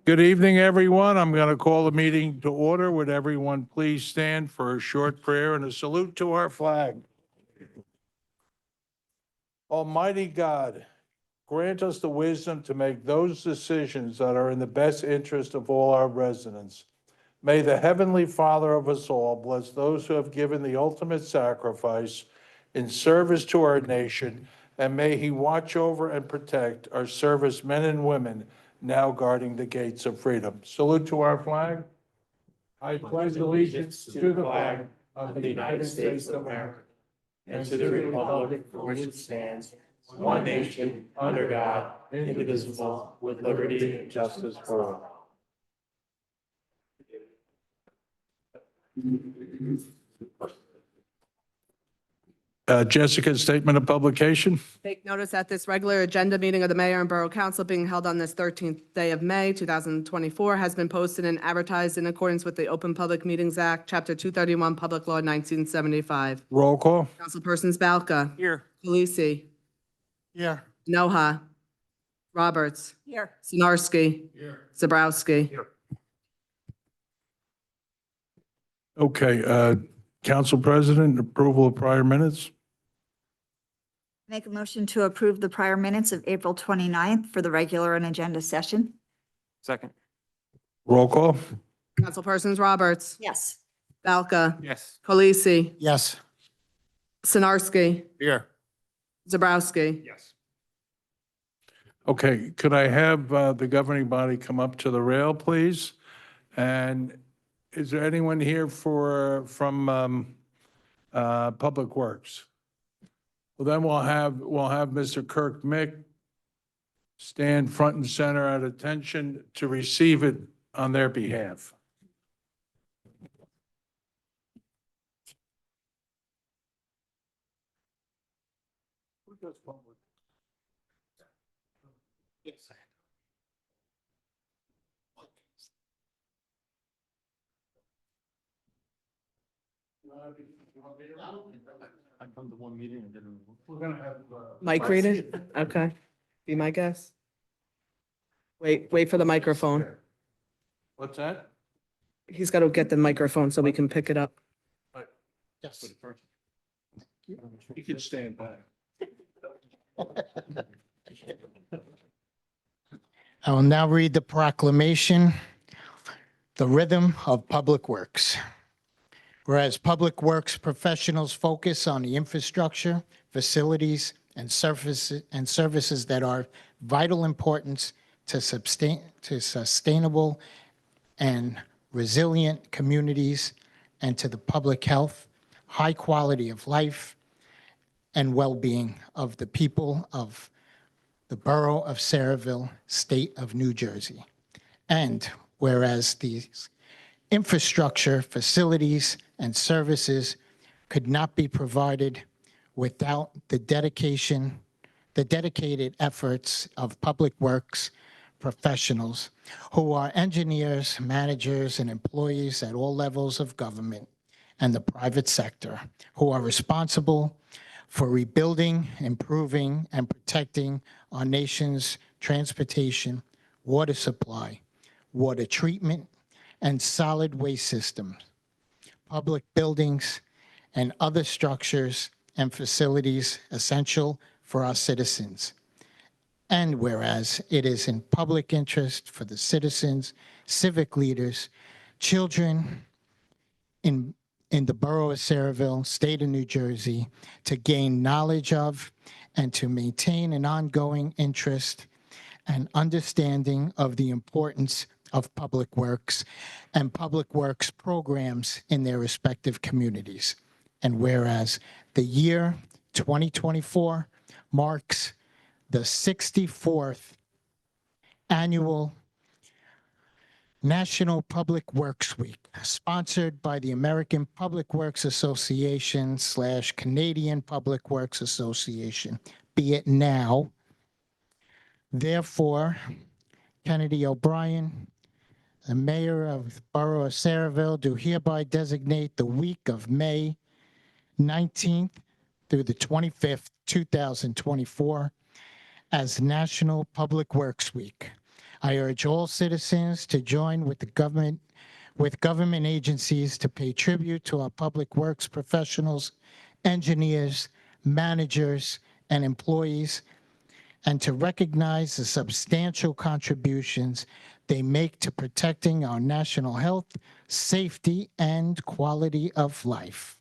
Good evening, everyone. I'm going to call the meeting to order. Would everyone please stand for a short prayer and a salute to our flag? Almighty God, grant us the wisdom to make those decisions that are in the best interest of all our residents. May the Heavenly Father of us all bless those who have given the ultimate sacrifice in service to our nation, and may He watch over and protect our servicemen and women now guarding the gates of freedom. Salute to our flag. I pledge allegiance to the flag of the United States of America and to the republic for which it stands, one nation, under God, indivisible, with liberty and justice for all. Jessica's statement of publication. Take notice that this regular agenda meeting of the Mayor and Borough Council being held on this 13th day of May, 2024, has been posted and advertised in accordance with the Open Public Meetings Act, Chapter 231, Public Law 1975. Roll call. Councilpersons Balca. Here. Talisi. Here. Noha. Roberts. Here. Sinarski. Here. Zabrowski. Here. Okay, Council President, approval of prior minutes. Make a motion to approve the prior minutes of April 29th for the regular and agenda session. Second. Roll call. Councilpersons Roberts. Yes. Balca. Yes. Talisi. Yes. Sinarski. Here. Zabrowski. Yes. Okay, could I have the governing body come up to the rail, please? And is there anyone here from Public Works? Well, then we'll have Mr. Kirk Mick stand front and center at attention to receive it on their behalf. I come to one meeting and didn't. We're gonna have. Mike read it? Okay. Be my guest. Wait for the microphone. What's that? He's got to get the microphone so we can pick it up. Yes. You can stand back. I will now read the proclamation, the rhythm of public works. Whereas public works professionals focus on the infrastructure, facilities, and services that are vital importance to sustainable and resilient communities and to the public health, high quality of life, and well-being of the people of the Borough of Saraville, State of New Jersey. And whereas these infrastructure, facilities, and services could not be provided without the dedicated efforts of public works professionals who are engineers, managers, and employees at all levels of government and the private sector who are responsible for rebuilding, improving, and protecting our nation's transportation, water supply, water treatment, and solid waste systems, public buildings, and other structures and facilities essential for our citizens. And whereas it is in public interest for the citizens, civic leaders, children in the Borough of Saraville, State of New Jersey, to gain knowledge of and to maintain an ongoing interest and understanding of the importance of public works and public works programs in their respective communities. And whereas the year 2024 marks the 64th annual National Public Works Week, sponsored by the American Public Works Association / Canadian Public Works Association, be it now. Therefore, Kennedy O'Brien, the mayor of the Borough of Saraville, do hereby designate the week of May 19th through the 25th, 2024, as National Public Works Week. I urge all citizens to join with government agencies to pay tribute to our public works professionals, engineers, managers, and employees, and to recognize the substantial contributions they make to protecting our national health, safety, and quality of life.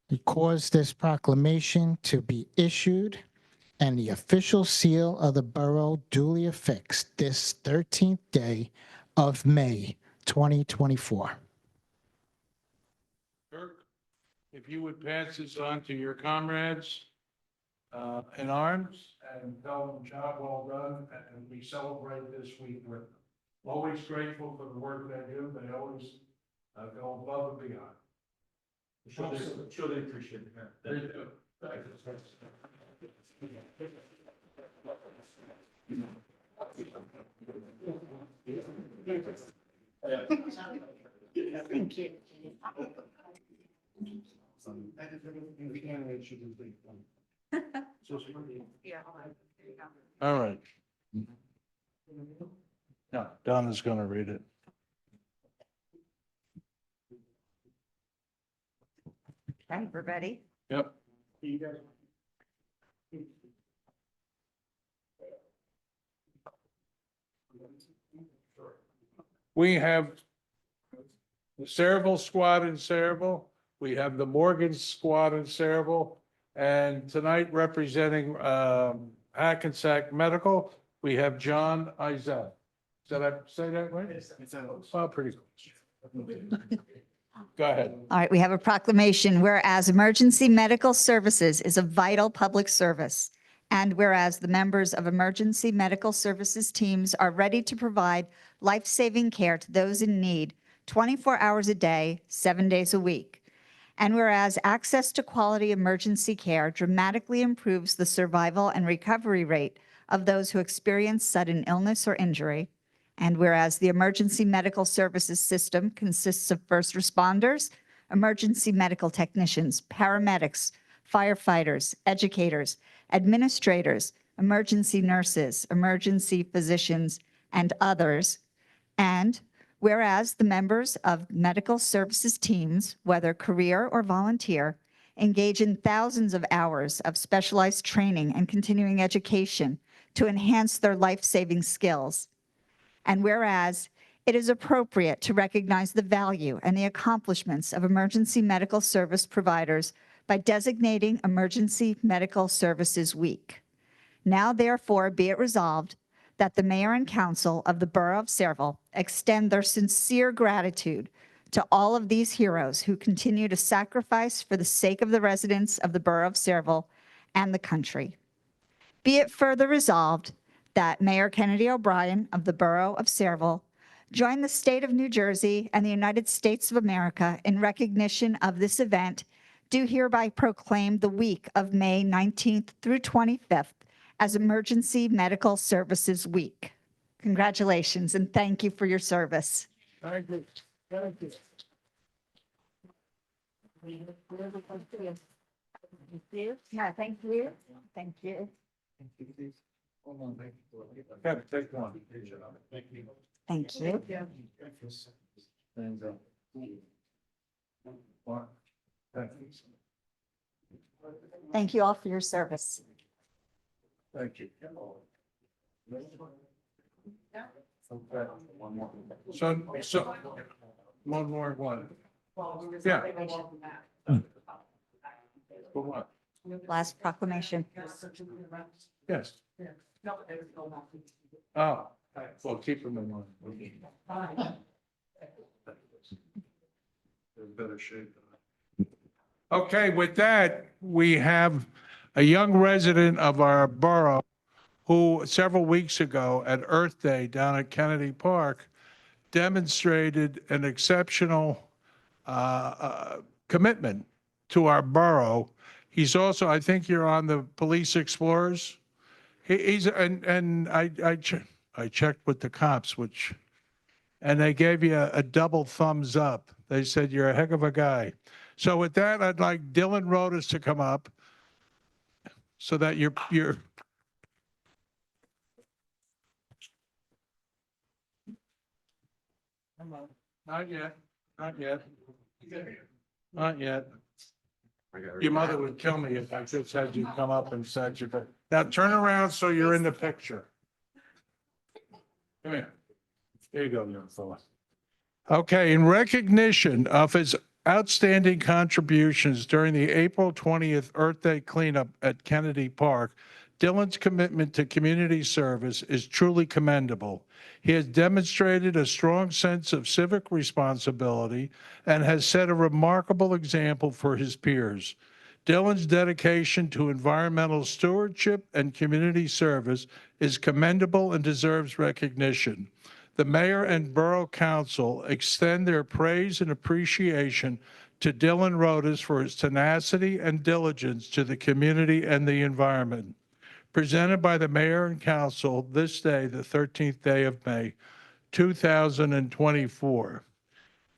We cause this proclamation to be issued and the official seal of the borough duly affixed this 13th day of May, 2024. Kirk, if you would pass this on to your comrades in arms and tell them job well done, and we celebrate this week with them. Always grateful for the work they do. They always go above and beyond. Sure they appreciate it. They do. All right. No, Donna's going to read it. Okay, we're ready. Yep. We have the Saraville Squad in Saraville. We have the Morgan Squad in Saraville. And tonight representing Hackensack Medical, we have John Izell. Did I say that right? Oh, pretty cool. Go ahead. All right, we have a proclamation, whereas emergency medical services is a vital public service, and whereas the members of emergency medical services teams are ready to provide life-saving care to those in need 24 hours a day, 7 days a week. And whereas access to quality emergency care dramatically improves the survival and recovery rate of those who experience sudden illness or injury. And whereas the emergency medical services system consists of first responders, emergency medical technicians, paramedics, firefighters, educators, administrators, emergency nurses, emergency physicians, and others. And whereas the members of medical services teams, whether career or volunteer, engage in thousands of hours of specialized training and continuing education to enhance their life-saving skills. And whereas it is appropriate to recognize the value and the accomplishments of emergency medical service providers by designating Emergency Medical Services Week. Now therefore be it resolved that the mayor and council of the Borough of Saraville extend their sincere gratitude to all of these heroes who continue to sacrifice for the sake of the residents of the Borough of Saraville and the country. Be it further resolved that Mayor Kennedy O'Brien of the Borough of Saraville join the state of New Jersey and the United States of America in recognition of this event, do hereby proclaim the week of May 19th through 25th as Emergency Medical Services Week. Congratulations and thank you for your service. Thank you. Thank you. Yeah, thank you. Thank you. Kevin, take one. Thank you. Thank you all for your service. Thank you. So, one more one. Yeah. For what? Last proclamation. Yes. Oh, well, keep them in mind. They're in better shape. Okay, with that, we have a young resident of our borough who several weeks ago at Earth Day down at Kennedy Park demonstrated an exceptional commitment to our borough. He's also, I think you're on the Police Explorers. He's, and I checked with the cops, and they gave you a double thumbs up. They said, you're a heck of a guy. So with that, I'd like Dylan Rodas to come up so that you're Not yet, not yet. Not yet. Your mother would kill me if I just had you come up and said you, but now turn around so you're in the picture. Come here. There you go, young fella. Okay, in recognition of his outstanding contributions during the April 20th Earth Day cleanup at Kennedy Park, Dylan's commitment to community service is truly commendable. He has demonstrated a strong sense of civic responsibility and has set a remarkable example for his peers. Dylan's dedication to environmental stewardship and community service is commendable and deserves recognition. The mayor and borough council extend their praise and appreciation to Dylan Rodas for his tenacity and diligence to the community and the environment. Presented by the mayor and council this day, the 13th day of May, 2024.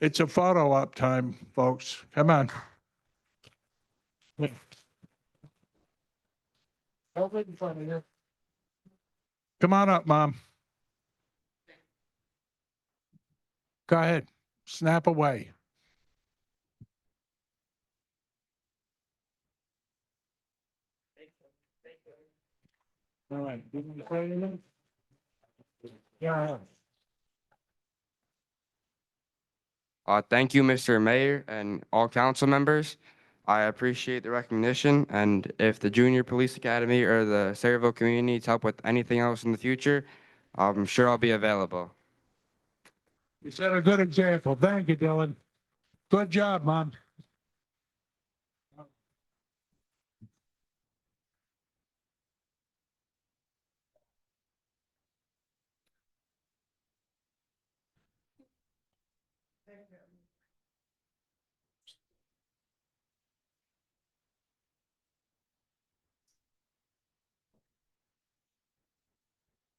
It's a photo op time, folks. Come on. Come on up, Mom. Go ahead. Snap away. All right. You want to say anything? Yeah. Thank you, Mr. Mayor and all council members. I appreciate the recognition, and if the Junior Police Academy or the Sayreville community needs help with anything else in the future, I'm sure I'll be available. You set a good example. Thank you, Dylan. Good job, Mom.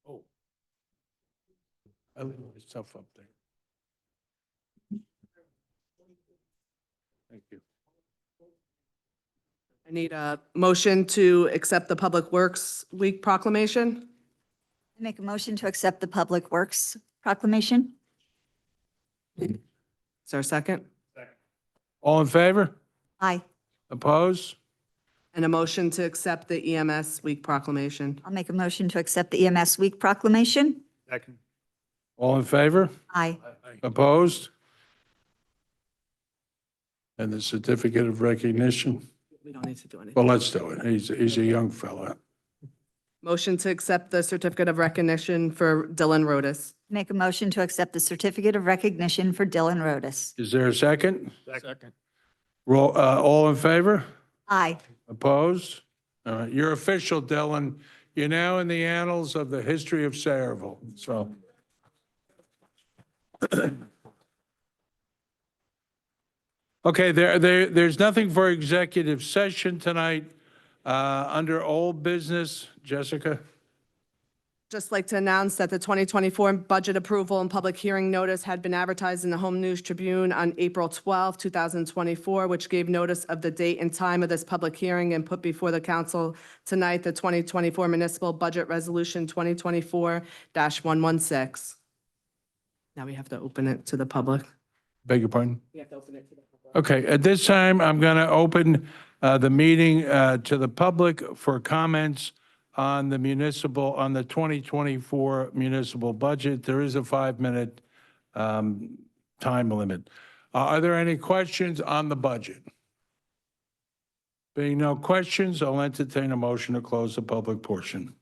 Oh. I leave myself up there. Thank you. I need a motion to accept the Public Works Week proclamation. Make a motion to accept the Public Works Proclamation. Is there a second? All in favor? Aye. Opposed? And a motion to accept the EMS Week proclamation. I'll make a motion to accept the EMS Week Proclamation. Second. All in favor? Aye. Opposed? And the certificate of recognition? We don't need to do anything. Well, let's do it. He's a young fella. Motion to accept the certificate of recognition for Dylan Rodas. Make a motion to accept the Certificate of Recognition for Dylan Rodas. Is there a second? Second. Roll, all in favor? Aye. Opposed? All right, you're official, Dylan. You're now in the annals of the history of Sayreville, so. Okay, there's nothing for executive session tonight. Under old business, Jessica? Just like to announce that the 2024 budget approval and public hearing notice had been advertised in the Home News Tribune on April 12, 2024, which gave notice of the date and time of this public hearing and put before the council tonight the 2024 Municipal Budget Resolution 2024-116. Now we have to open it to the public. Beg your pardon? We have to open it to the public. Okay, at this time, I'm going to open the meeting to the public for comments on the 2024 municipal budget. There is a 5-minute time limit. Are there any questions on the budget? Being no questions, I'll entertain a motion to close the public portion.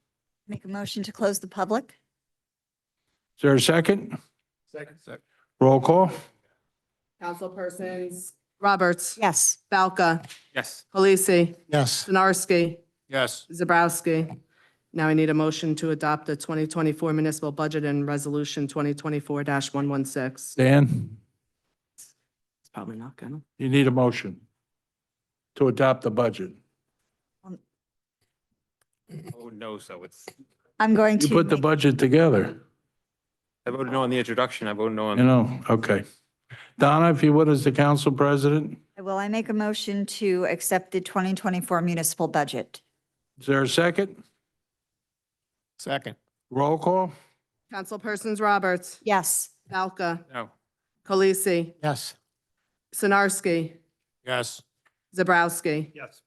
Make a motion to close the public. Is there a second? Second. Roll call? Councilpersons Roberts. Yes. Balca. Yes. Polisi. Yes. Sinarski. Yes. Zabrowski. Now I need a motion to adopt the 2024 municipal budget and resolution 2024-116. Dan, It's probably not gonna. you need a motion to adopt the budget. Oh, no, so it's, I'm going You to, put the budget together, I voted no on the introduction, I voted no on. you know, okay. Donna, if you would, as the council president, I make a motion to accept the 2024 municipal budget. is there a second? Second. Roll call? Councilpersons Roberts. Yes. Balca. No. Kolisi, Yes. Sinarski, Yes. Zabrowski. Yes.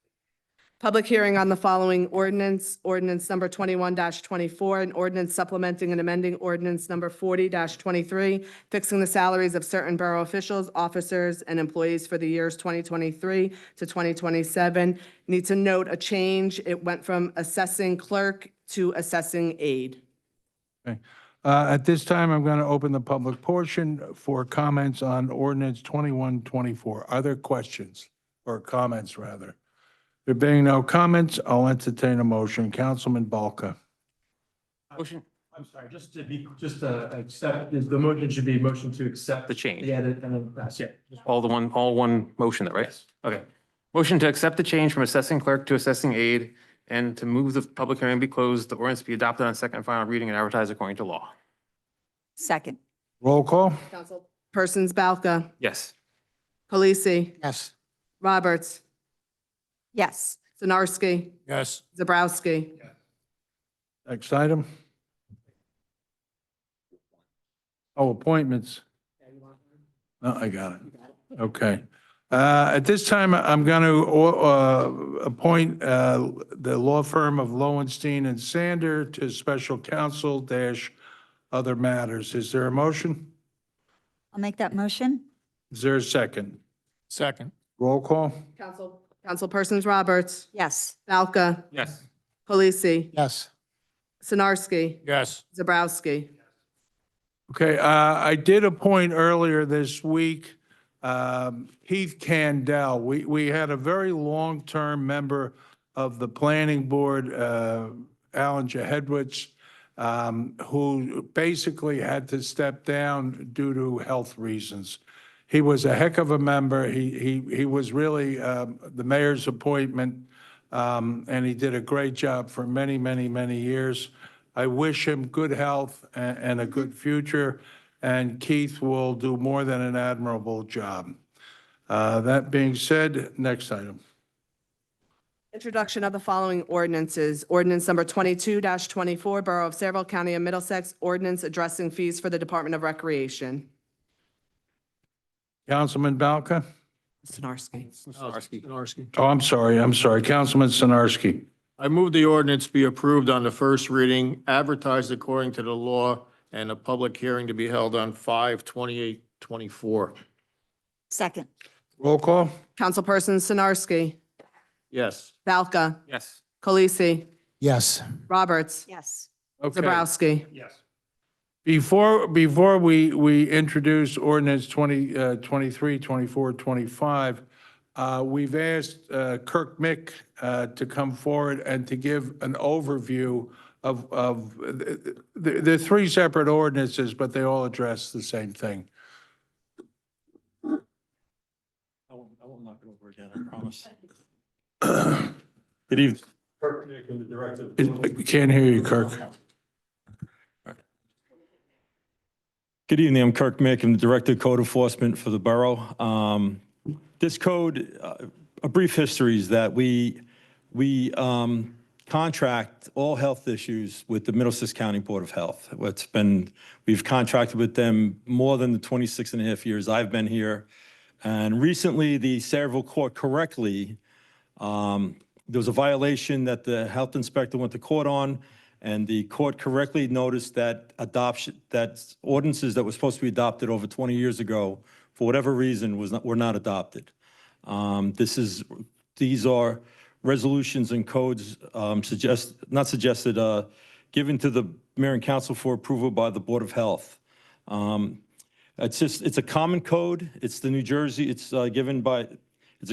Public hearing on the following ordinance, ordinance number 21-24, an ordinance supplementing and amending ordinance number 40-23, fixing the salaries of certain borough officials, officers, and employees for the years 2023 to 2027. Need to note a change. It went from assessing clerk to assessing aide. Okay. At this time, I'm going to open the public portion for comments on ordinance 2124. Are there questions or comments, rather? There being no comments, I'll entertain a motion. Councilman Balka. Motion, I'm sorry, just accept, the motion should be motion to accept the change. the edit and then pass, yeah. All one motion, right? Yes. Okay. Motion to accept the change from assessing clerk to assessing aide and to move the public hearing be closed, the ordinance be adopted on second and final reading and advertised according to law. Second. Roll call? Councilpersons Balka, Yes. Kolisi, Yes. Roberts, Yes. Sinarski, Yes. Zabrowski. Next item. Oh, appointments. Oh, I got it. Okay. At this time, I'm going to appoint the law firm of Lowenstein and Sander to special counsel dash other matters. Is there a motion? I'll make that motion. Is there a second? Second. Roll call? Councilpersons Roberts, Yes. Balka, Yes. Kolisi, Yes. Sinarski, Yes. Zabrowski. Okay, I did appoint earlier this week Heath Candell. We had a very long-term member of the planning board, Alan Jehedwitz, who basically had to step down due to health reasons. He was a heck of a member. He was really the mayor's appointment, and he did a great job for many, many, many years. I wish him good health and a good future, and Keith will do more than an admirable job. That being said, next item. Introduction of the following ordinances. Ordinance number 22-24, Borough of Saraville, County of Middlesex, ordinance addressing fees for the Department of Recreation. Councilman Balka? Sinarski. Sinarski. Oh, I'm sorry. Councilman Sinarski. I move the ordinance be approved on the first reading, advertised according to the law, and a public hearing to be held on 5/28/24. Second. Roll call? Councilpersons Sinarski, Yes. Balka, Yes. Kolisi, Yes. Roberts, Yes. Okay. Zabrowski. Yes. Before we introduce ordinance 23, 24, 25, we've asked Kirk Mick to come forward and to give an overview of the three separate ordinances, but they all address the same thing. I won't knock it over again, I promise. Good evening. Kirk Nick, I'm the director. We can't hear you, Kirk. Good evening, I'm Kirk Mick, I'm the Director of Code Enforcement for the borough. This code, a brief history is that we contract all health issues with the Middlesex County Board of Health. We've contracted with them more than the 26 and a half years I've been here. And recently, the Saraville Court correctly, there was a violation that the health inspector went to court on, and the court correctly noticed that ordinances that were supposed to be adopted over 20 years ago, for whatever reason, were not adopted. These are resolutions and codes given to the mayor and council for approval by the Board of Health. It's a common code. It's the New Jersey, it's a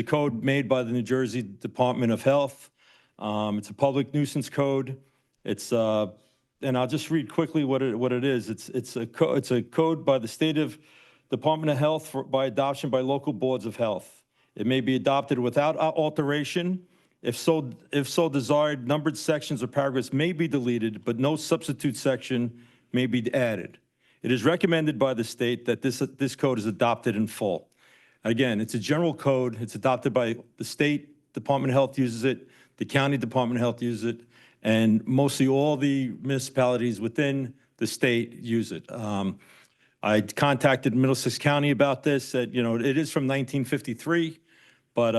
code made by the New Jersey Department of Health. It's a public nuisance code. And I'll just read quickly what it is. It's a code by the State of Department of Health by adoption by local boards of health. It may be adopted without alteration. If so desired, numbered sections or paragraphs may be deleted, but no substitute section may be added. It is recommended by the state that this code is adopted in full. Again, it's a general code. It's adopted by the State Department of Health uses it, the County Department of Health uses it, and mostly all the municipalities within the state use it. I contacted Middlesex County about this, that, it is from 1953. But,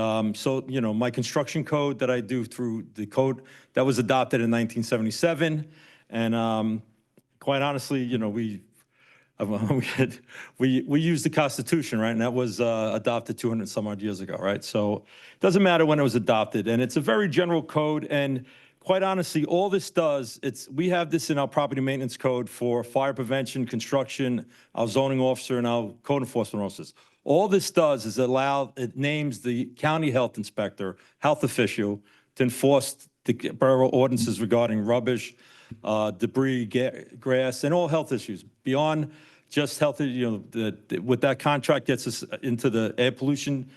my construction code that I do through the code, that was adopted in 1977. And quite honestly, we used the Constitution, right? And that was adopted 200 some odd years ago, right? So it doesn't matter when it was adopted. And it's a very general code. And quite honestly, all this does, we have this in our property maintenance code for fire prevention, construction, our zoning officer, and our code enforcement officers. All this does is it names the county health inspector, health official, to enforce the borough ordinances regarding rubbish, debris, grass, and all health issues. Beyond just health, what that contract gets us into the air pollution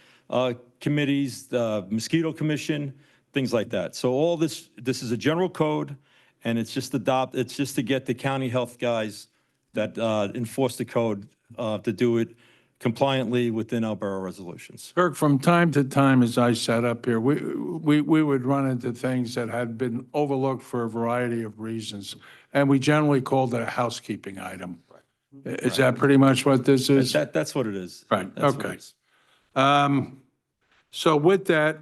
committees, the mosquito commission, things like that. So all this is a general code, and it's just to get the county health guys that enforce the code to do it compliantly within our borough resolutions. Kirk, from time to time, as I sat up here, we would run into things that had been overlooked for a variety of reasons, and we generally called it a housekeeping item. Is that pretty much what this is? That's what it is. Right, That's what it okay. is. So with that,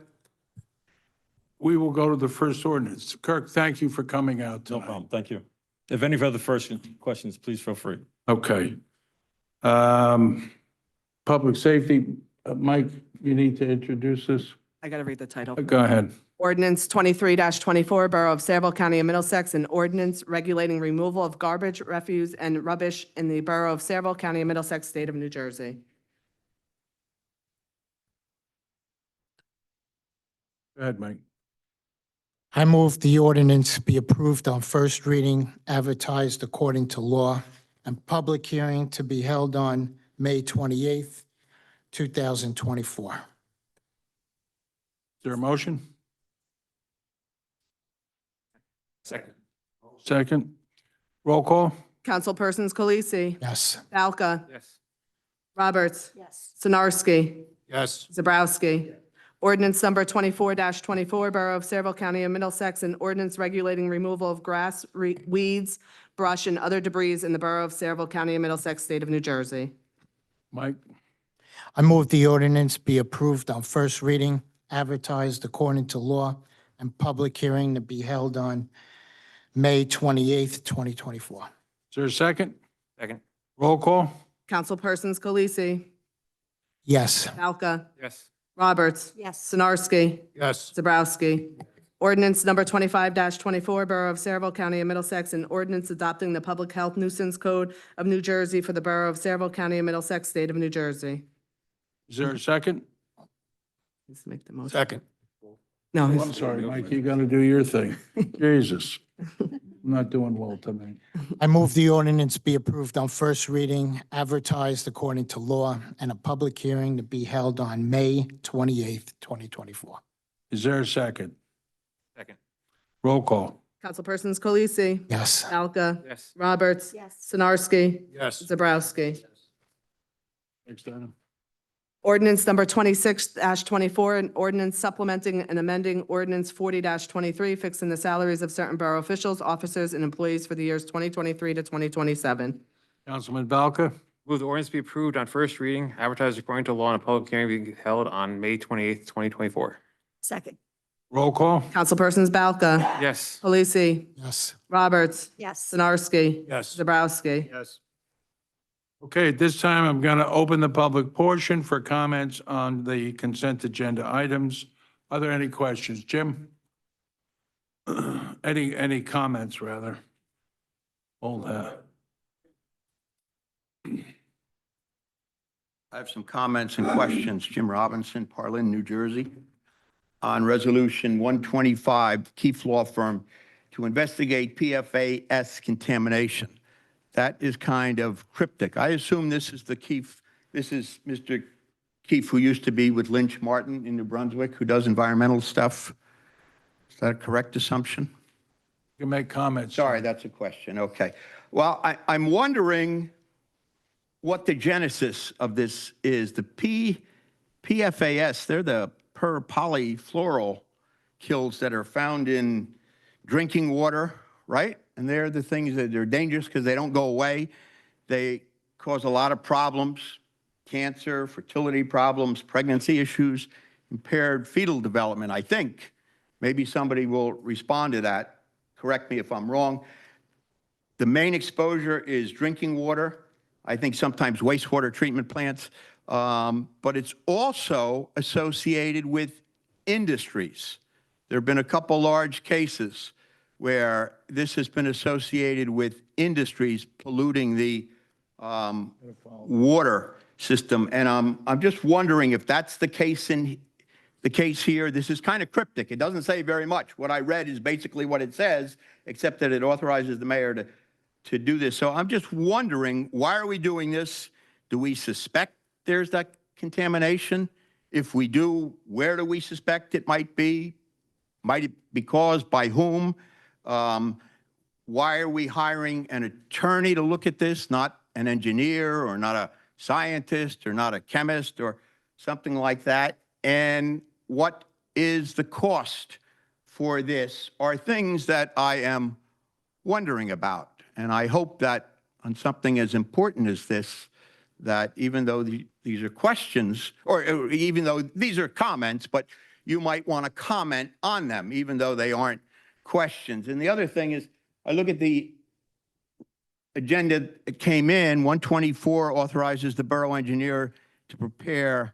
we will go to the first ordinance. Kirk, thank you for coming out No tonight. problem. Thank you. If any further questions, please feel free. Okay. Public safety, Mike, you need to introduce this? I got to read the title. Go ahead. Ordinance 23-24, Borough of Saraville, County of Middlesex, an ordinance regulating removal of garbage, refuse, and rubbish in the Borough of Saraville, County of Middlesex, State of New Jersey. Go ahead, Mike. I move the ordinance be approved on first reading, advertised according to law, and public hearing to be held on May 28th, 2024. Is there a motion? Second. Second. Roll call? Councilpersons Colisi, Yes. Balca, Yes. Roberts, Yes. Sinarski, Yes. Zabrowski. Ordinance number 24-24, Borough of Saraville, County of Middlesex, an ordinance regulating removal of grass, weeds, brush, and other debris in the Borough of Saraville, County of Middlesex, State of New Jersey. Mike? I move the ordinance be approved on first reading, advertised according to law, and public hearing to be held on May 28th, 2024. Is there a second? Second. Roll call? Councilpersons Colisi, Yes. Balca, Yes. Roberts, Yes. Sinarski, Yes. Zabrowski. Ordinance number 25-24, Borough of Saraville, County of Middlesex, an ordinance adopting the Public Health Nuisance Code of New Jersey for the Borough of Saraville, County of Middlesex, State of New Jersey. Is there a second? Let's make the motion. Second. No, Oh, I'm sorry, Mike, you gotta do your thing. Jesus. I'm not doing well tonight. I move the ordinance be approved on first reading, advertised according to law, and a public hearing to be held on May 28th, 2024. Is there a second? Second. Roll call? Councilpersons Colisi, Yes. Balca, Yes. Roberts, Yes. Sinarski, Yes. Zabrowski. Next item. Ordinance number 26-24, an ordinance supplementing and amending ordinance 40-23, fixing the salaries of certain borough officials, officers, and employees for the years 2023 to 2027. Councilman Balca? Move the ordinance be approved on first reading, advertised according to law, and a public hearing be held on May 28th, 2024. Second. Roll call? Councilpersons Balca, Yes. Polisi, Yes. Roberts, Yes. Sinarski, Yes. Zabrowski. Yes. Okay, at this time, I'm going to open the public portion for comments on the consent agenda items. Are there any questions? Jim? Any comments, rather? Hold that. I have some comments and questions. Jim Robinson, Parlin, New Jersey. On Resolution 125, Keefe Law Firm, to investigate PFAS contamination. That is kind of cryptic. I assume this is the Keefe, this is Mr. Keefe, who used to be with Lynch Martin in New Brunswick, who does environmental stuff. Is that a correct assumption? You can make comments. Sorry, that's a question. Okay. Well, I'm wondering what the genesis of this is. The PFAS, they're the polyfluoroalkyls that are found in drinking water, right? And they're the things that are dangerous because they don't go away. They cause a lot of problems: cancer, fertility problems, pregnancy issues, impaired fetal development, I think. Maybe somebody will respond to that. Correct me if I'm wrong. The main exposure is drinking water. I think sometimes wastewater treatment plants, but it's also associated with industries. There have been a couple large cases where this has been associated with industries polluting the water system. And I'm just wondering if that's the case here. This is kind of cryptic. It doesn't say very much. What I read is basically what it says, except that it authorizes the mayor to do this. So I'm just wondering, why are we doing this? Do we suspect there's that contamination? If we do, where do we suspect it might be? Might it be caused by whom? Why are we hiring an attorney to look at this, not an engineer or not a scientist or not a chemist or something like that? And what is the cost for this are things that I am wondering about. And I hope that on something as important as this, that even though these are questions, or even though these are comments, but you might want to comment on them, even though they aren't questions. And the other thing is, I look at the agenda that came in. 124 authorizes the borough engineer to prepare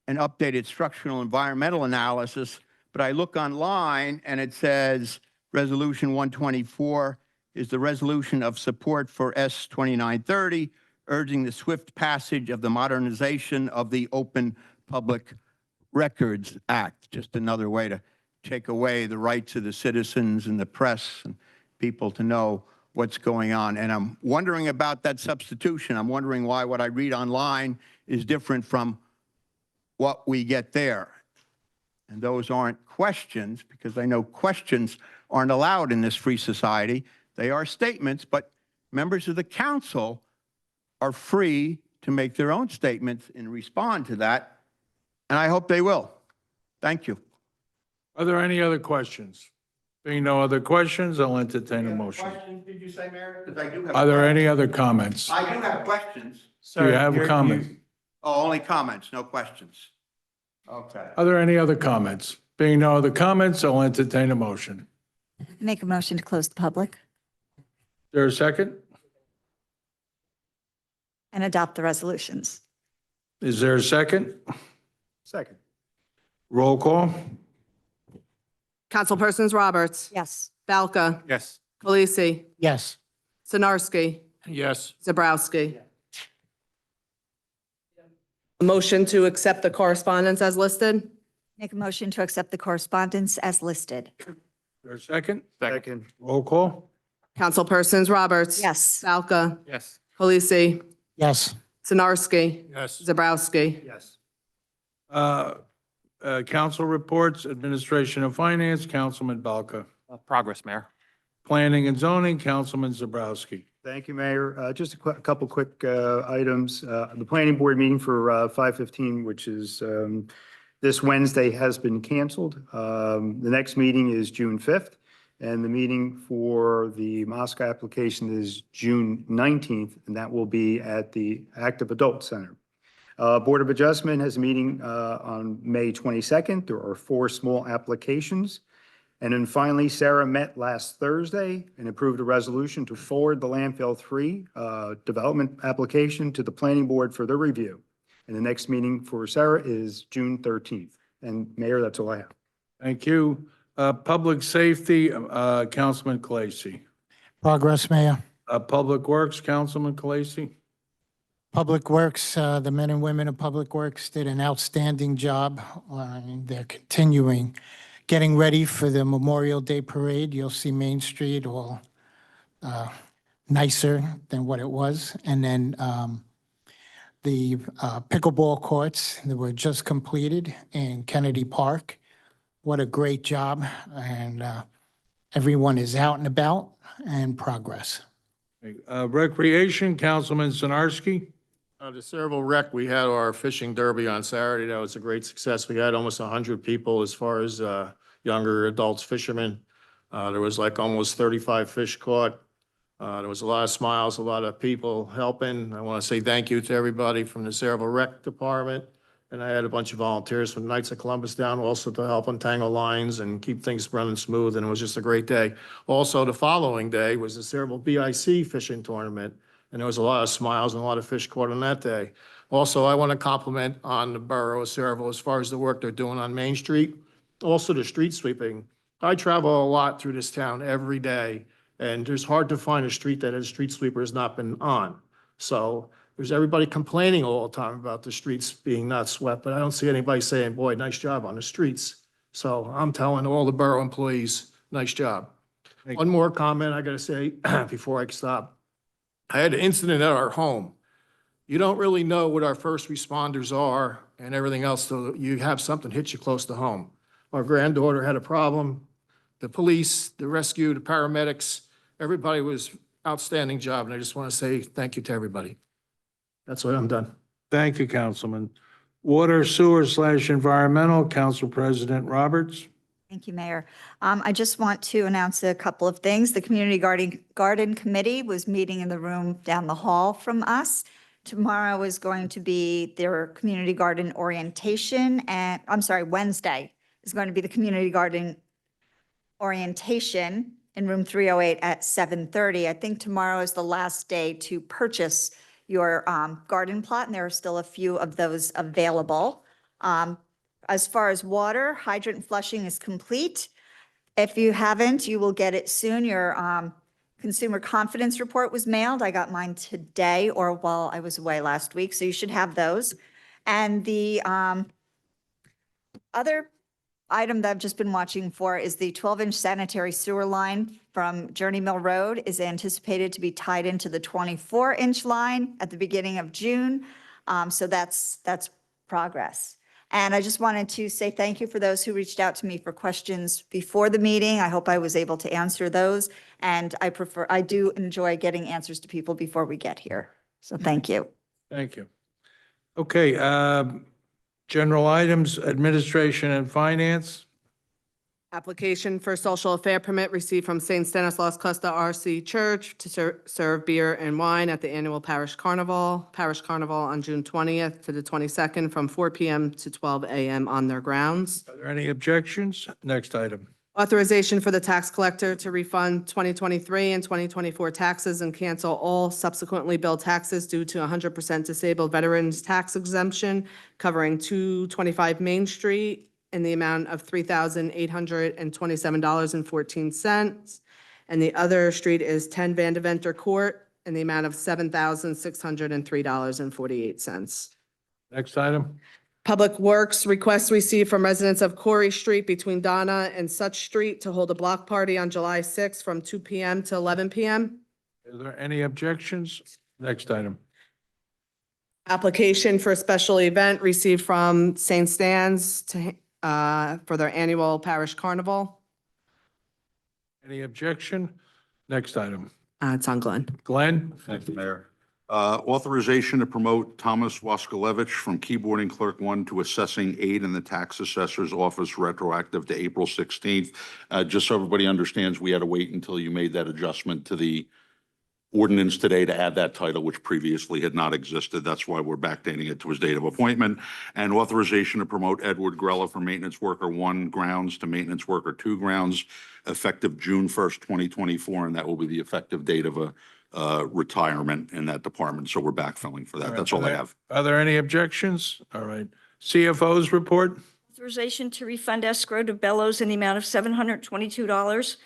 an updated structural environmental analysis. But I look online and it says Resolution 124 is the resolution of support for S 2930, urging the swift passage of the modernization of the Open Public Records Act. Just another way to take away the rights of the citizens and the press and people to know what's going on. And I'm wondering about that substitution. I'm wondering why what I read online is different from what we get there. And those aren't questions, because I know questions aren't allowed in this free society. They are statements, but members of the council are free to make their own statements and respond to that, and I hope they will. Thank you. Are there any other questions? Being no other questions, I'll entertain a motion. Questions, did you say, Mayor? Because I do have. Are there any other comments? I do have questions. Do you have comments? Oh, only comments, no questions. Okay. Are there any other comments? Being no other comments, I'll entertain a motion. Make a motion to close the public Is there a second? and adopt the resolutions. Is there a second? Second. Roll call? Councilpersons Roberts, Yes. Balca, Yes. Khaleesi, Yes. Sinarski, Yes. Zabrowski. A motion to accept the correspondence as listed? Make a motion to accept the correspondence as listed. Is there a second? Second. Roll call? Councilpersons Roberts. Yes. Balca, Yes. Khaleesi, Yes. Sinarski, Yes. Zabrowski. Yes. Council reports, Administration of Finance, Councilman Balka. Progress, Mayor. Planning and Zoning, Councilman Zabrowski. Thank you, Mayor. Just a couple quick items. The planning board meeting for 5:15, which is this Wednesday, has been canceled. The next meeting is June 5th, and the meeting for the Moscow application is June 19th, and that will be at the Active Adult Center. Board of Adjustment has a meeting on May 22nd. There are 4 small applications. And then finally, Sarah met last Thursday and approved a resolution to forward the landfill 3 development application to the planning board for their review. And the next meeting for Sarah is June 13th. And Mayor, that's all I have. Thank you. Public Safety, Councilman Khaleesi. Progress, Mayor. Public Works, Councilman Khaleesi. Public Works, the men and women of Public Works did an outstanding job. They're continuing, getting ready for the Memorial Day Parade. You'll see Main Street all nicer than what it was. And then the pickleball courts that were just completed in Kennedy Park. What a great job. And everyone is out and about and progress. Recreation, Councilman Sinarski. The Cerebral Rec, we had our fishing derby on Saturday. That was a great success. We had almost 100 people as far as younger adults fishermen. There was like almost 35 fish caught. There was a lot of smiles, a lot of people helping. I want to say thank you to everybody from the Sayreville Rec Department. And I had a bunch of volunteers from Knights of Columbus down also to help untangle lines and keep things running smooth, and it was just a great day. Also, the following day was the Sayreville BIC fishing tournament, and there was a lot of smiles and a lot of fish caught on that day. Also, I want to compliment on the borough of Sayreville as far as the work they're doing on Main Street, also the street sweeping. I travel a lot through this town every day, and it's hard to find a street that a street sweeper has not been on. So there's everybody complaining all the time about the streets being not swept, but I don't see anybody saying, boy, nice job on the streets. So I'm telling all the borough employees, nice job. One more comment I gotta say before I stop. I had an incident at our home. You don't really know what our first responders are and everything else till you have something hit you close to home. Our granddaughter had a problem. The police, the rescue, the paramedics, everybody was outstanding job, and I just want to say thank you to everybody. That's what I'm done. Thank you, Councilman. Water, Sewer / Environmental, Council President Roberts. Thank you, Mayor. I just want to announce a couple of things. The Community Garden Committee was meeting in the room down the hall from us. Tomorrow is going to be their community garden orientation, and Wednesday is going to be the community garden orientation in room 308 at 7:30. I think tomorrow is the last day to purchase your garden plot, and there are still a few of those available. As far as water, hydrant flushing is complete. If you haven't, you will get it soon. Your consumer confidence report was mailed. I got mine today or while I was away last week, so you should have those. And the other item that I've just been watching for is the 12-inch sanitary sewer line from Journey Mill Road is anticipated to be tied into the 24-inch line at the beginning of June. So that's progress. And I just wanted to say thank you for those who reached out to me for questions before the meeting. I hope I was able to answer those. And I do enjoy getting answers to people before we get here. So thank you. Thank you. Okay, general items, administration and finance. Application for social affair permit received from St. Stanislaus Cluster RC Church to serve beer and wine at the annual Parish Carnival. Parish Carnival on June 20th to the 22nd from 4 p.m. to 12 a.m. on their grounds. Are there any objections? Next item. Authorization for the tax collector to refund 2023 and 2024 taxes and cancel all subsequently billed taxes due to 100% disabled veterans tax exemption covering 225 Main Street in the amount of $3,827.14. And the other street is 10 Vandeventer Court in the amount of $7,603.48. Next item. Public Works request received from residents of Corey Street between Donna and Such Street to hold a block party on July 6th from 2 p.m. to 11 p.m. Are there any objections? Next item. Application for a special event received from St. Stan's for their annual Parish Carnival. Any objection? Next item. It's on Glenn. Glenn? Thank you, Mayor. Authorization to promote Thomas Waskalevich from keyboarding clerk 1 to assessing aide in the tax assessor's office retroactive to April 16th. Just so everybody understands, we had to wait until you made that adjustment to the ordinance today to add that title, which previously had not existed. That's why we're backdating it to his date of appointment. And authorization to promote Edward Grella from maintenance worker 1 grounds to maintenance worker 2 grounds effective June 1st, 2024. And that will be the effective date of a retirement in that department. So we're backfilling for that. That's all I have. Are there any objections? All right. CFO's report. Authorization to refund escrow to Bellows in the amount of $722.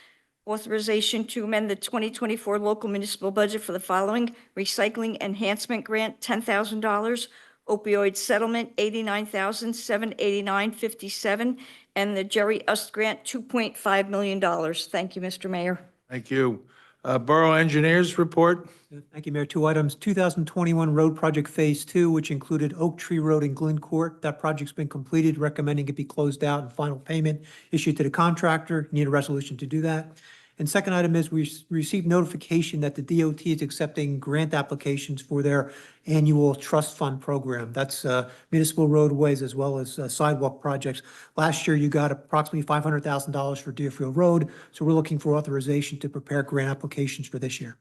Authorization to amend the 2024 local municipal budget for the following: recycling enhancement grant, $10,000, opioid settlement, $89,789.57, and the Jerry Ust grant, $2.5 million. Thank you, Mr. Mayor. Thank you. Borough Engineers report. Thank you, Mayor. 2 items. 2021 Road Project Phase 2, which included Oak Tree Road and Glen Court. That project's been completed, recommending it be closed out and final payment issued to the contractor. Need a resolution to do that. And second item is we received notification that the DOT is accepting grant applications for their annual trust fund program. That's municipal roadways as well as sidewalk projects. Last year, you got approximately $500,000 for Deerfield Road. So we're looking for authorization to prepare grant applications for this year.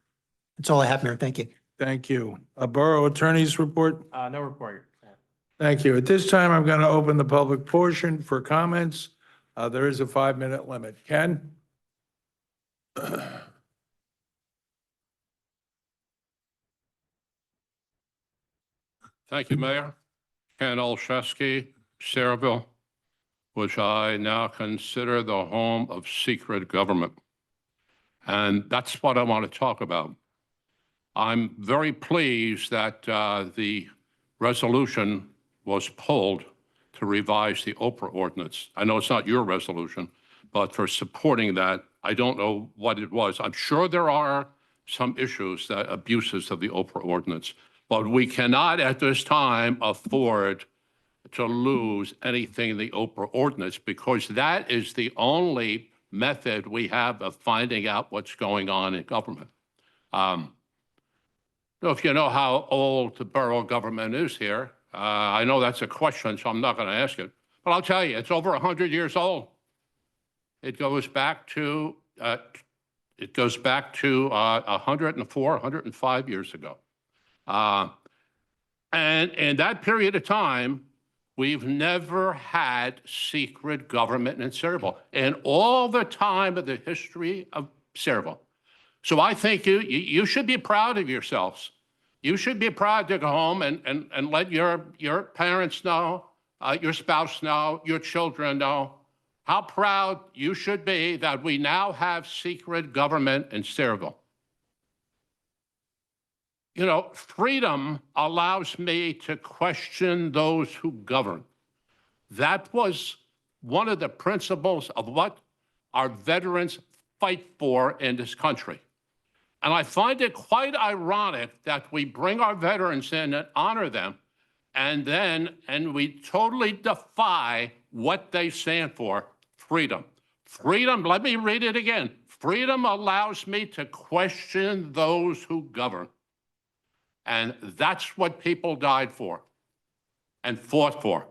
That's all I have, Mayor. Thank you. Thank you. A Borough Attorney's report? No report. Thank you. At this time, I'm going to open the public portion for comments. There is a 5-minute limit. Ken? Thank you, Mayor. Ken Olszewski, Saraville, which I now consider the home of secret government. And that's what I want to talk about. I'm very pleased that the resolution was pulled to revise the Oprah ordinance. I know it's not your resolution, but for supporting that, I don't know what it was. I'm sure there are some issues, that abuses of the Oprah ordinance, but we cannot at this time afford to lose anything in the Oprah ordinance, because that is the only method we have of finding out what's going on in government. If you know how old the borough government is here, I know that's a question, so I'm not going to ask it, but I'll tell you, it's over 100 years old. It goes back to 104, 105 years ago. And in that period of time, we've never had secret government in Saraville in all the time of the history of Saraville. So I think you should be proud of yourselves. You should be proud to go home and let your parents know, your spouse know, your children know how proud you should be that we now have secret government in Saraville. You know, freedom allows me to question those who govern. That was one of the principles of what our veterans fight for in this country. And I find it quite ironic that we bring our veterans in and honor them, and we totally defy what they stand for, freedom. Freedom, let me read it again. Freedom allows me to question those who govern. And that's what people died for and fought for.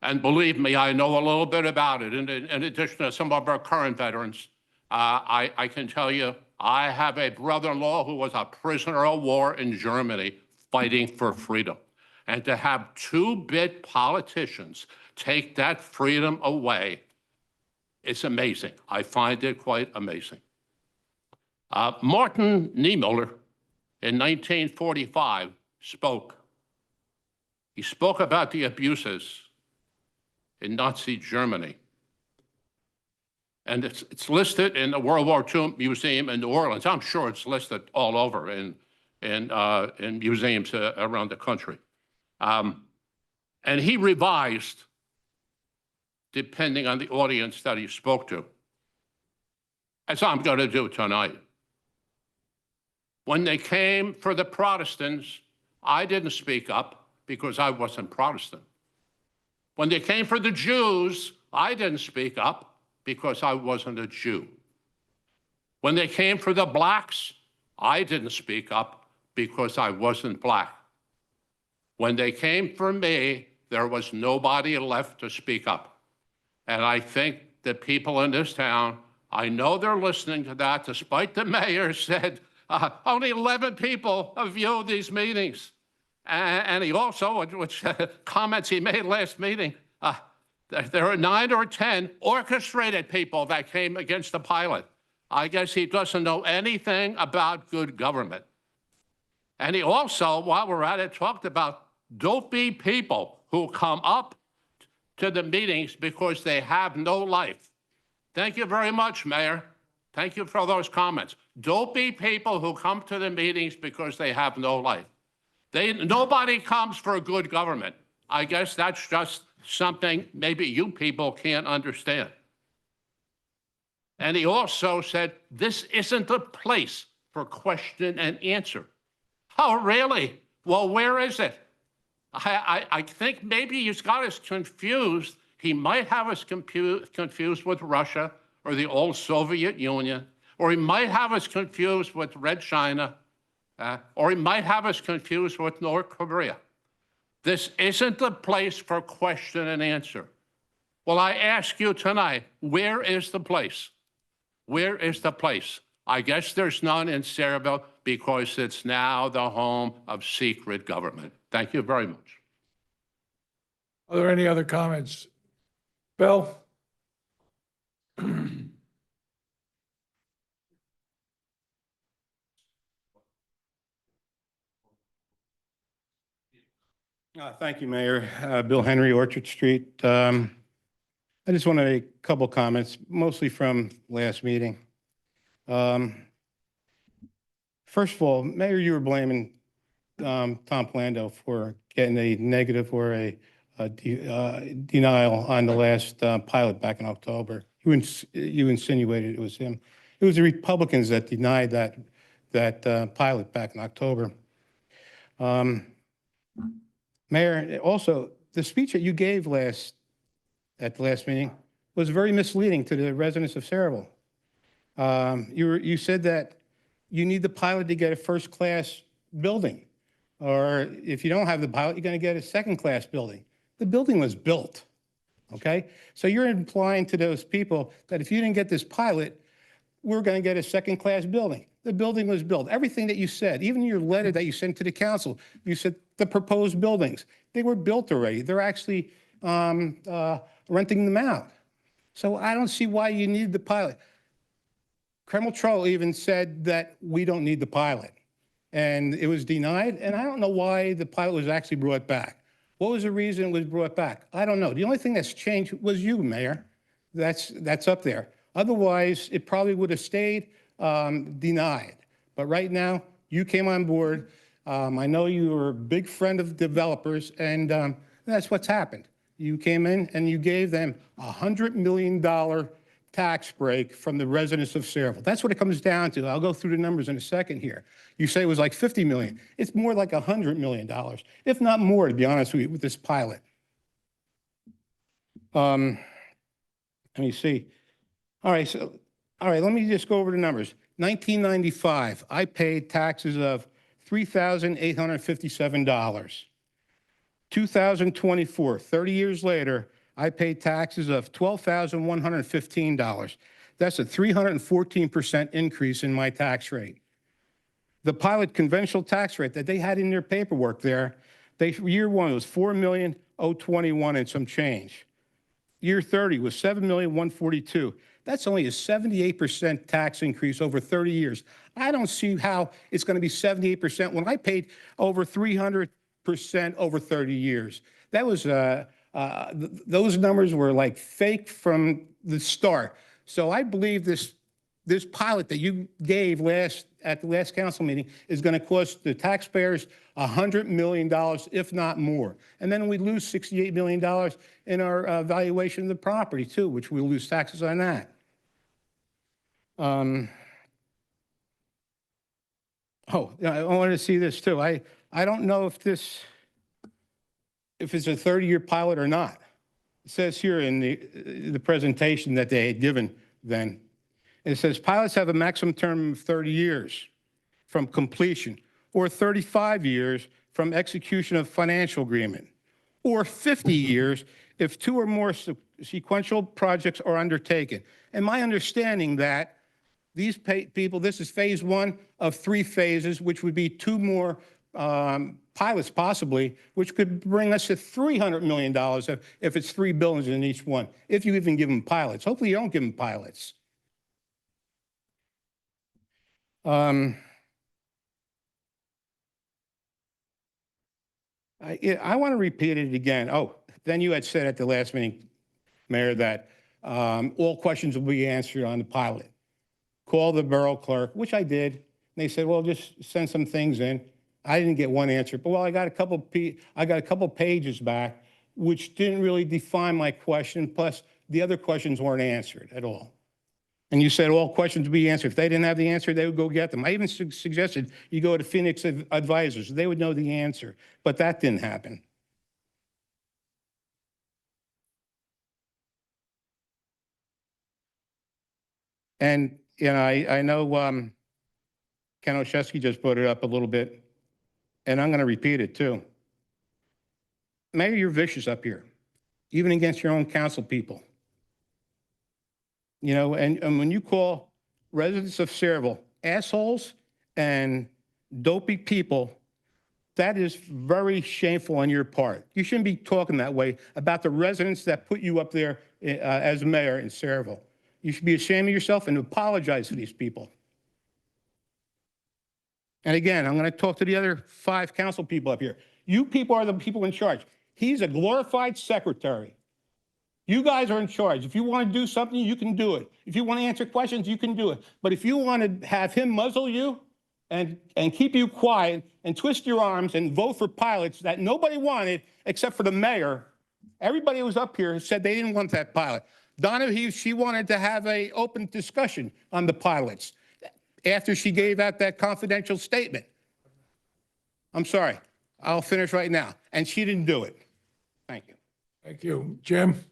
And believe me, I know a little bit about it. In addition to some of our current veterans, I can tell you, I have a brother-in-law who was a prisoner of war in Germany fighting for freedom. And to have two-bit politicians take that freedom away, it's amazing. I find it quite amazing. Martin Niemöller, in 1945, spoke. He spoke about the abuses in Nazi Germany. And it's listed in the World War II Museum in New Orleans. I'm sure it's listed all over in museums around the country. And he revised, depending on the audience that he spoke to, as I'm going to do tonight. When they came for the Protestants, I didn't speak up because I wasn't Protestant. When they came for the Jews, I didn't speak up because I wasn't a Jew. When they came for the blacks, I didn't speak up because I wasn't black. When they came for me, there was nobody left to speak up. And I think the people in this town, I know they're listening to that, despite the mayor said, only 11 people have viewed these meetings. And he also, which comments he made last meeting, there are 9 or 10 orchestrated people that came against the pilot. I guess he doesn't know anything about good government. And he also, while we're at it, talked about dopey people who come up to the meetings because they have no life. Thank you very much, Mayor. Thank you for those comments. Dopey people who come to the meetings because they have no life. Nobody comes for a good government. I guess that's just something maybe you people can't understand. And he also said, this isn't the place for question and answer. Oh, really? Well, where is it? I think maybe he's got us confused. He might have us confused with Russia or the old Soviet Union, or he might have us confused with Red China, or he might have us confused with North Korea. This isn't the place for question and answer. Well, I ask you tonight, where is the place? Where is the place? I guess there's none in Sayreville because it's now the home of secret government. Thank you very much. Are there any other comments? Bill? Thank you, Mayor. Bill Henry, Orchard Street. I just want to make a couple comments, mostly from last meeting. First of all, Mayor, you were blaming Tom Plando for getting a negative or a denial on the last pilot back in October. You insinuated it was him. It was the Republicans that denied that pilot back in October. Mayor, also, the speech that you gave at the last meeting was very misleading to the residents of Sayreville. You said that you need the pilot to get a first-class building, or if you don't have the pilot, you're going to get a second-class building. The building was built, okay? So you're implying to those people that if you didn't get this pilot, we're going to get a second-class building. The building was built. Everything that you said, even your letter that you sent to the council, you said the proposed buildings, they were built already. They're actually renting them out. So I don't see why you need the pilot. Kreml Troll even said that we don't need the pilot, and it was denied, and I don't know why the pilot was actually brought back. What was the reason it was brought back? I don't know. The only thing that's changed was you, Mayor. That's up there. Otherwise, it probably would have stayed denied. But right now, you came on board. I know you were a big friend of developers, and that's what's happened. You came in and you gave them a $100 million tax break from the residents of Sayreville. That's what it comes down to. I'll go through the numbers in a second here. You say it was like 50 million. It's more like $100 million, if not more, to be honest with you, with this pilot. Let me see. All right, let me just go over the numbers. 1995, I paid taxes of $3,857. 2024, 30 years later, I paid taxes of $12,115. That's a 314% increase in my tax rate. The pilot conventional tax rate that they had in their paperwork there, year one was $4,021,021 and some change. Year 30 was $7,142,000. That's only a 78% tax increase over 30 years. I don't see how it's going to be 78% when I paid over 300% over 30 years. That was those numbers were like fake from the start. So I believe this pilot that you gave at the last council meeting is going to cost the taxpayers $100 million, if not more. And then we lose $68 million in our valuation of the property too, which we'll lose taxes on that. I wanted to see this too. I don't know if it's a 30-year pilot or not. It says here in the presentation that they had given then, it says pilots have a maximum term of 30 years from completion, or 35 years from execution of financial agreement, or 50 years if two or more sequential projects are undertaken. And my understanding that these people, this is phase one of 3 phases, which would be 2 more pilots possibly, which could bring us to $300 million if it's 3 buildings in each one, if you even give them pilots. Hopefully you don't give them pilots. I want to repeat it again. Oh, then you had said at the last meeting, Mayor, that all questions will be answered on the pilot. Call the borough clerk, which I did. And they said, well, just send some things in. I didn't get one answer, but well, I got a couple pages back, which didn't really define my question. Plus, the other questions weren't answered at all. And you said all questions would be answered. If they didn't have the answer, they would go get them. I even suggested you go to Phoenix Advisors. They would know the answer, but that didn't happen. And I know Ken Olszewski just brought it up a little bit, and I'm going to repeat it too. Mayor, you're vicious up here, even against your own council people. And when you call residents of Sayreville assholes and dopey people, that is very shameful on your part. You shouldn't be talking that way about the residents that put you up there as mayor in Sayreville. You should be ashamed of yourself and apologize to these people. And again, I'm going to talk to the other 5 council people up here. You people are the people in charge. He's a glorified secretary. You guys are in charge. If you want to do something, you can do it. If you want to answer questions, you can do it. But if you want to have him muzzle you and keep you quiet and twist your arms and vote for pilots that nobody wanted except for the mayor, everybody who was up here said they didn't want that pilot. Donna, she wanted to have an open discussion on the pilots after she gave out that confidential statement. I'm sorry. I'll finish right now. And she didn't do it. Thank you. Thank you. Jim?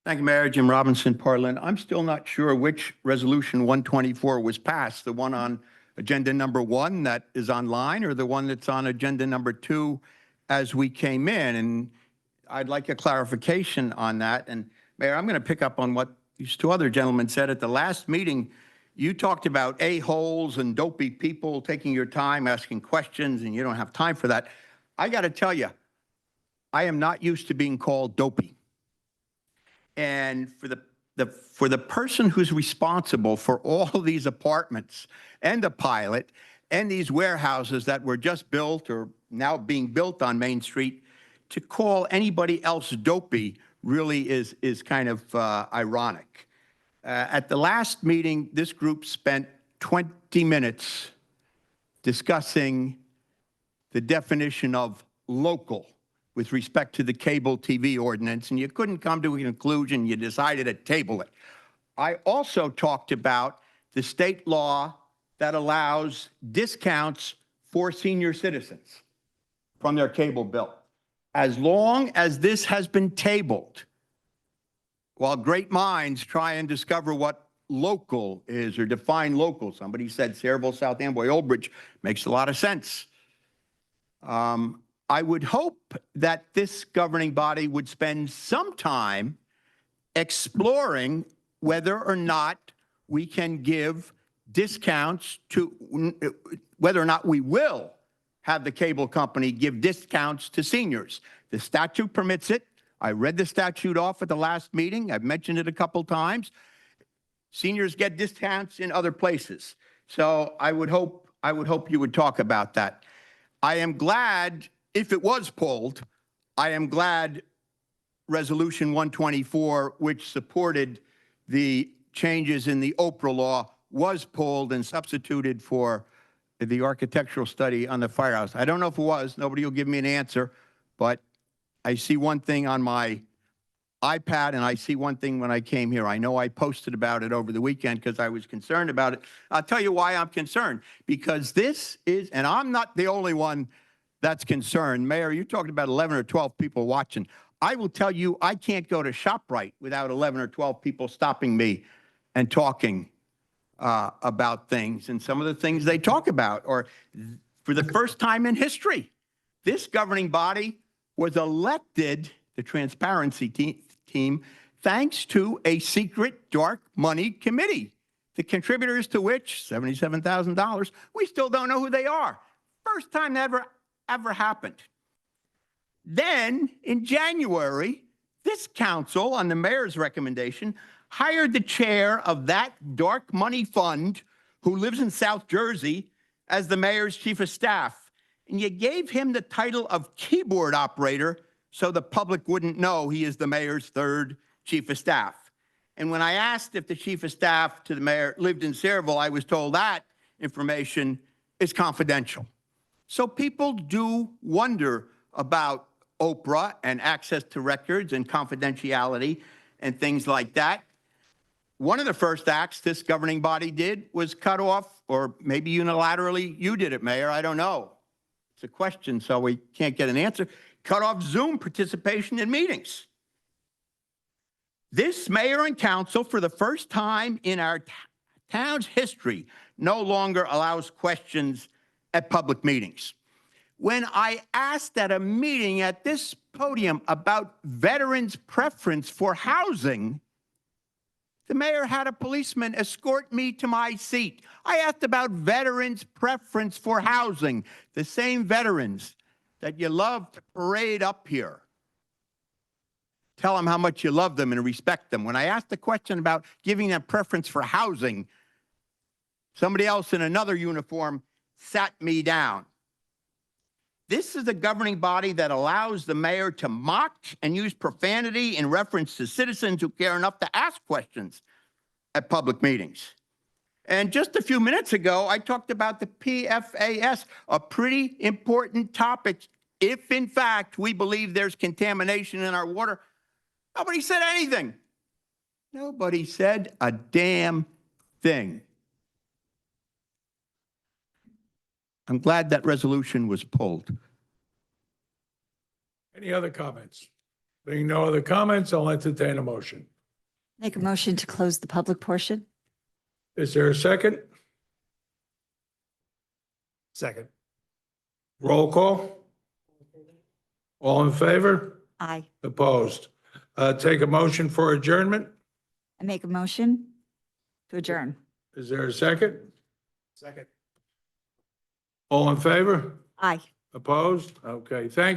Thank you, Mayor. Jim Robinson, Parlin. I'm still not sure which resolution 124 was passed, the one on agenda number 1 that is online or the one that's on agenda number 2 as we came in. And I'd like a clarification on that. And Mayor, I'm going to pick up on what these 2 other gentlemen said at the last meeting. You talked about a-holes and dopey people taking your time asking questions, and you don't have time for that. I got to tell you, I am not used to being called dopey. And for the person who's responsible for all of these apartments and the pilot and these warehouses that were just built or now being built on Main Street, to call anybody else dopey really is kind of ironic. At the last meeting, this group spent 20 minutes discussing the definition of local with respect to the cable TV ordinance, and you couldn't come to a conclusion. You decided to table it. I also talked about the state law that allows discounts for senior citizens from their cable bill. As long as this has been tabled, while great minds try and discover what local is or define local, somebody said Sayreville, South Amboy, Old Bridge, makes a lot of sense. I would hope that this governing body would spend some time exploring whether or not we can give discounts to, whether or not we will have the cable company give discounts to seniors. The statute permits it. I read the statute off at the last meeting. I've mentioned it a couple times. Seniors get discounts in other places. So I would hope you would talk about that. I am glad, if it was pulled, I am glad Resolution 124, which supported the changes in the Oprah law, was pulled and substituted for the architectural study on the firehouse. I don't know if it was. Nobody will give me an answer, but I see one thing on my iPad, and I see one thing when I came here. I know I posted about it over the weekend because I was concerned about it. I'll tell you why I'm concerned. Because this is, and I'm not the only one that's concerned. Mayor, you're talking about 11 or 12 people watching. I will tell you, I can't go to ShopRite without 11 or 12 people stopping me and talking about things and some of the things they talk about. Or for the first time in history, this governing body was elected, the transparency team, thanks to a secret dark money committee, the contributors to which, $77,000, we still don't know who they are. First time that ever happened. Then, in January, this council, on the mayor's recommendation, hired the chair of that dark money fund, who lives in South Jersey, as the mayor's chief of staff. And you gave him the title of keyboard operator so the public wouldn't know he is the mayor's 3rd chief of staff. And when I asked if the chief of staff to the mayor lived in Sayreville, I was told that information is confidential. So people do wonder about Oprah and access to records and confidentiality and things like that. One of the first acts this governing body did was cut off, or maybe unilaterally you did it, Mayor, I don't know. It's a question, so we can't get an answer. Cut off Zoom participation in meetings. This mayor and council, for the first time in our town's history, no longer allows questions at public meetings. when I asked at a meeting at this podium about veterans' preference for housing, the mayor had a policeman escort me to my seat. I asked about veterans' preference for housing, the same veterans that you love to parade up here. Tell them how much you love them and respect them. When I asked the question about giving them preference for housing, somebody else in another uniform sat me down. This is a governing body that allows the mayor to mock and use profanity in reference to citizens who care enough to ask questions at public meetings. And just a few minutes ago, I talked about the PFAS, a pretty important topic. If in fact we believe there's contamination in our water, nobody said anything. Nobody said a damn thing. I'm glad that resolution was pulled. Any other comments? Being no other comments, I'll entertain a motion. Make a motion to close the public portion. Is there a second? Second. Roll call? All in favor? Aye. Opposed? Take a motion for adjournment? I make a motion to adjourn. Is there a second? Second. All in favor? Aye. Opposed? Okay, thank